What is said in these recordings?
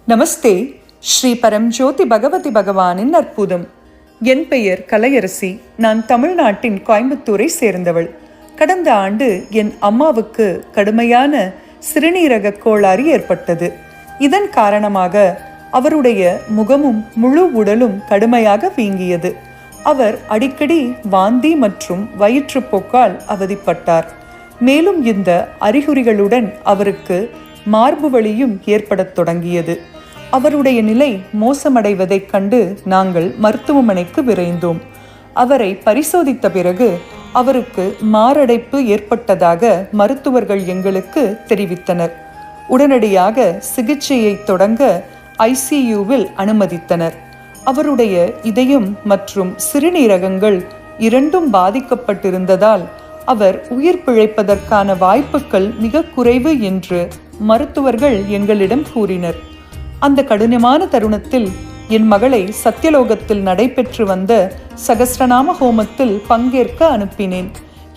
நமஸ்தே. ஸ்ரீ பரம்ஜோதி பகவதி பகவானின் அற்புதம். என் பெயர் கலையரசி. நான் தமிழ்நாட்டின் கோயம்புத்தூரை சேர்ந்தவள். கடந்த ஆண்டு என் அம்மாவுக்கு கடுமையான சிறுநீரக கோளாறு ஏற்பட்டது. இதன் காரணமாக அவருடைய முகமும் முழு உடலும் கடுமையாக வீங்கியது. அவர் அடிக்கடி வாந்தி மற்றும் வயிற்றுப்போக்கால் அவதிப்பட்டார். மேலும் இந்த அறிகுறிகளுடன் அவருக்கு மார்பு வலியும் ஏற்படத் தொடங்கியது. அவருடைய நிலை மோசமடைவதைக் கண்டு நாங்கள் மருத்துவமனைக்கு விரைந்தோம். அவரை பரிசோதித்த பிறகு அவருக்கு மாரடைப்பு ஏற்பட்டதாக மருத்துவர்கள் எங்களுக்கு தெரிவித்தனர். உடனடியாக சிகிச்சையை தொடங்க ஐசியூவில் அனுமதித்தனர். அவருடைய இதயம் மற்றும் சிறுநீரகங்கள் இரண்டும் பாதிக்கப்பட்டிருந்ததால் அவர் உயிர் பிழைப்பதற்கான வாய்ப்புகள் மிக குறைவு என்று மருத்துவர்கள் எங்களிடம் கூறினர். அந்த கடினமான தருணத்தில் என் மகளை சத்தியலோகத்தில் நடைபெற்று வந்த சகஸ்ரநாம ஹோமத்தில் பங்கேற்க அனுப்பினேன்.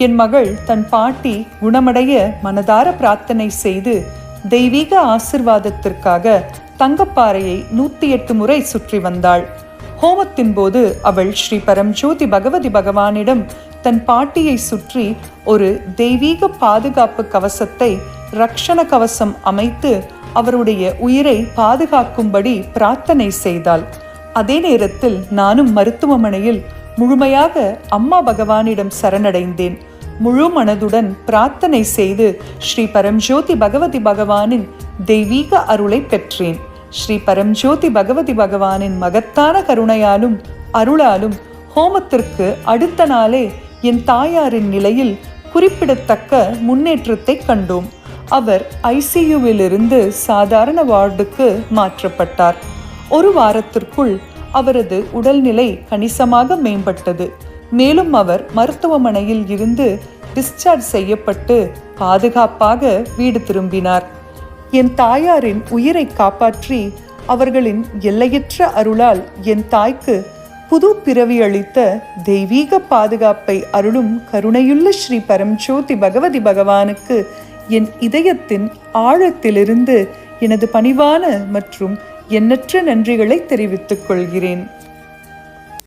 என் மகள் தன் பாட்டி குணமடைய மனதார பிரார்த்தனை செய்து தெய்வீக ஆசிர்வாதத்திற்காக தங்கப்பாறையை 108 முறை சுற்றி வந்தாள். ஹோமத்தின் போது அவள் ஸ்ரீ பரம்ஜோதி பகவதி பகவானிடம் தன் பாட்டியை சுற்றி ஒரு தெய்வீக பாதுகாப்பு கவசத்தை ரக்ஷண கவசம் அமைத்து அவருடைய உயிரை பாதுகாக்கும்படி பிரார்த்தனை செய்தாள். அதே நேரத்தில் நானும் மருத்துவமனையில் முழுமையாக அம்மா பகவானிடம் சரணடைந்தேன். முழு மனதுடன் பிரார்த்தனை செய்து ஸ்ரீ பரம்ஜோதி பகவதி பகவானின் தெய்வீக அருளை பெற்றேன். ஸ்ரீ பரம்ஜோதி பகவதி பகவானின் மகத்தான கருணையாலும் அருளாலும் ஹோமத்திற்கு அடுத்த நாளே என் தாயாரின் நிலையில் குறிப்பிடத்தக்க முன்னேற்றத்தை கண்டோம். அவர் ஐசியூவிலிருந்து சாதாரண வார்டுக்கு மாற்றப்பட்டார். ஒரு வாரத்திற்குள் அவரது உடல்நிலை கணிசமாக மேம்பட்டது. மேலும் அவர் மருத்துவமனையில் இருந்து டிஸ்சார்ஜ் செய்யப்பட்டு பாதுகாப்பாக வீடு திரும்பினார். என் தாயாரின் உயிரை காப்பாற்றி அவர்களின் எல்லையற்ற அருளால் என் தாய்க்கு புது பிறவி அளித்த தெய்வீக பாதுகாப்பை அருளும் கருணையுள்ள ஸ்ரீ பரம்ஜோதி பகவதி பகவானுக்கு என் இதயத்தின் ஆழத்திலிருந்து எனது பணிவான மற்றும் எண்ணற்ற நன்றிகளை தெரிவித்துக் கொள்கிறேன்.